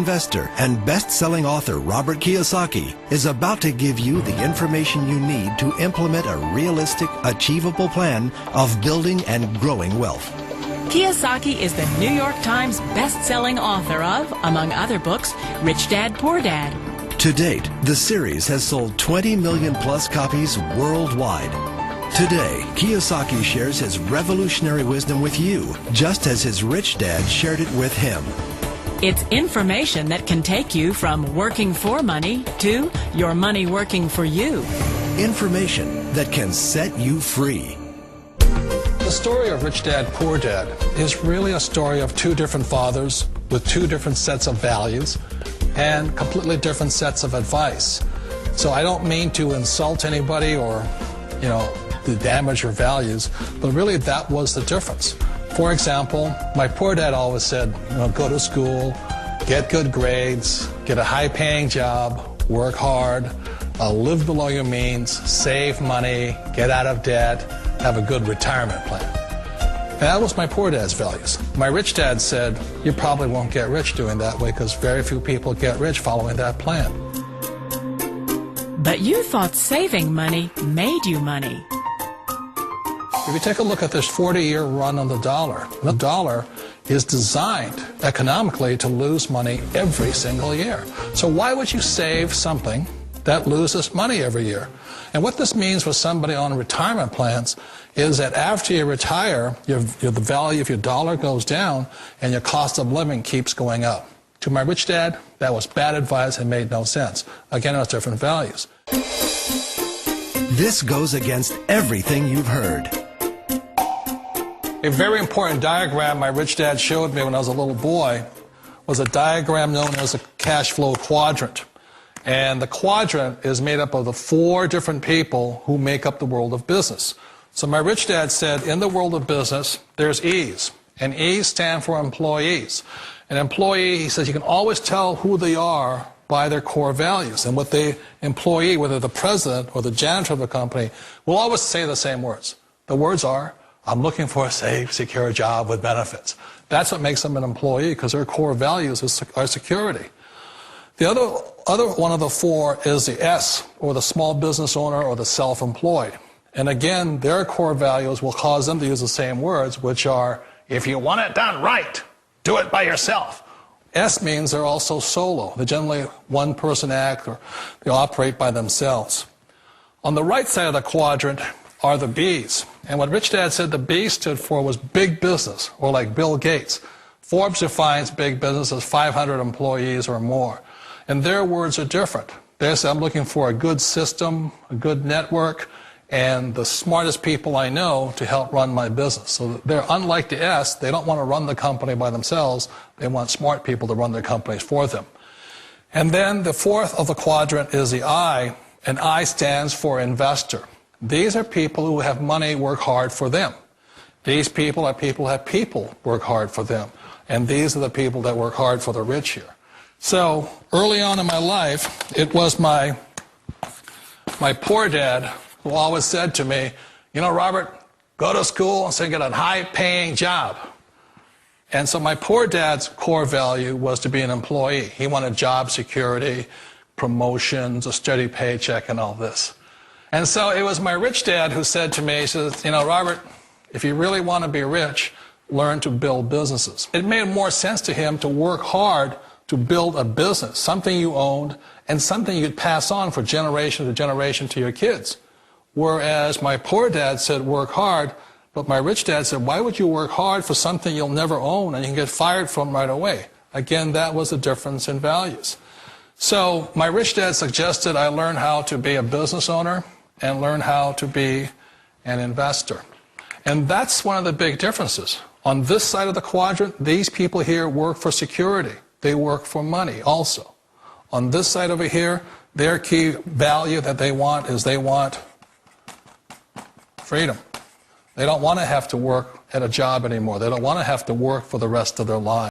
investor and best-selling author Robert Kiyosaki is about to give you the information you need to implement a realistic, achievable plan of building and growing wealth. Kiyosaki is the New York Times best-selling author of, among other books, Rich Dad, Poor Dad. To date, the series has sold 20 million plus copies worldwide. Today, Kiyosaki shares his revolutionary wisdom with you, just as his rich dad shared it with him. It's information that can take you from working for money to your money working for you. Information that can set you free. The story of Rich Dad, Poor Dad is really a story of two different fathers with two different sets of values and completely different sets of advice. So I don't mean to insult anybody or, to damage your values, but really that was the difference. For example, my poor dad always said, go to school, get good grades, get a high-paying job, work hard, live below your means, save money, get out of debt, have a good retirement plan. And that was my poor dad's values. My rich dad said, you probably won't get rich doing that way because very few people get rich following that plan. But you thought saving money made you money. If you take a look at this 40-year run on the dollar is designed economically to lose money every single year. So why would you save something that loses money every year? And what this means for somebody on retirement plans is that after you retire, the value of your dollar goes down and your cost of living keeps going up. To my rich dad, that was bad advice and made no sense. Again, it was different values. This goes against everything you've heard. A very important diagram my rich dad showed me when I was a little boy was a diagram known as a cash flow quadrant. And the quadrant is made up of the four different people who make up the world of business. So my rich dad said, in the world of business, there's E's. And E's stand for employees. An employee, he says, you can always tell who they are by their core values. And what the employee, whether the president or the janitor of the company, will always say the same words. The words are, I'm looking for a safe, secure job with benefits. That's what makes them an employee, because their core values are security. The other one of the four is the S, or the small business owner or the self-employed. And again, their core values will cause them to use the same words, which are, if you want it done right, do it by yourself. S means they're also solo. They're generally one-person act, or they operate by themselves. On the right side of the quadrant are the B's. And what Rich Dad said the B stood for was big business, or like Bill Gates. Forbes defines big business as 500 employees or more. And their words are different. They say, I'm looking for a good system, a good network, and the smartest people I know to help run my business. So they're unlike the S. They don't want to run the company by themselves. They want smart people to run their companies for them. And then the fourth of the quadrant is the I, and I stands for investor. These are people who have money work hard for them. These people are people who have people work hard for them. And these are the people that work hard for the rich here. So early on in my life, it was my poor dad who always said to me, Robert, go to school and say get a high-paying job. And so my poor dad's core value was to be an employee. He wanted job security, promotions, a steady paycheck, and all this. And so it was my rich dad who said to me, he says, Robert, if you really want to be rich, learn to build businesses. It made more sense to him to work hard to build a business, something you owned and something you'd pass on for generation to generation to your kids. Whereas my poor dad said work hard, but my rich dad said, why would you work hard for something you'll never own and you can get fired from right away? Again, that was the difference in values. So my rich dad suggested I learn how to be a business owner and learn how to be an investor. And that's one of the big differences. On this side of the quadrant, these people here work for security. They work for money also. On this side over here, their key value that they want is they want freedom. They don't want to have to work at a job anymore. They don't want to have to work for the rest of their lives.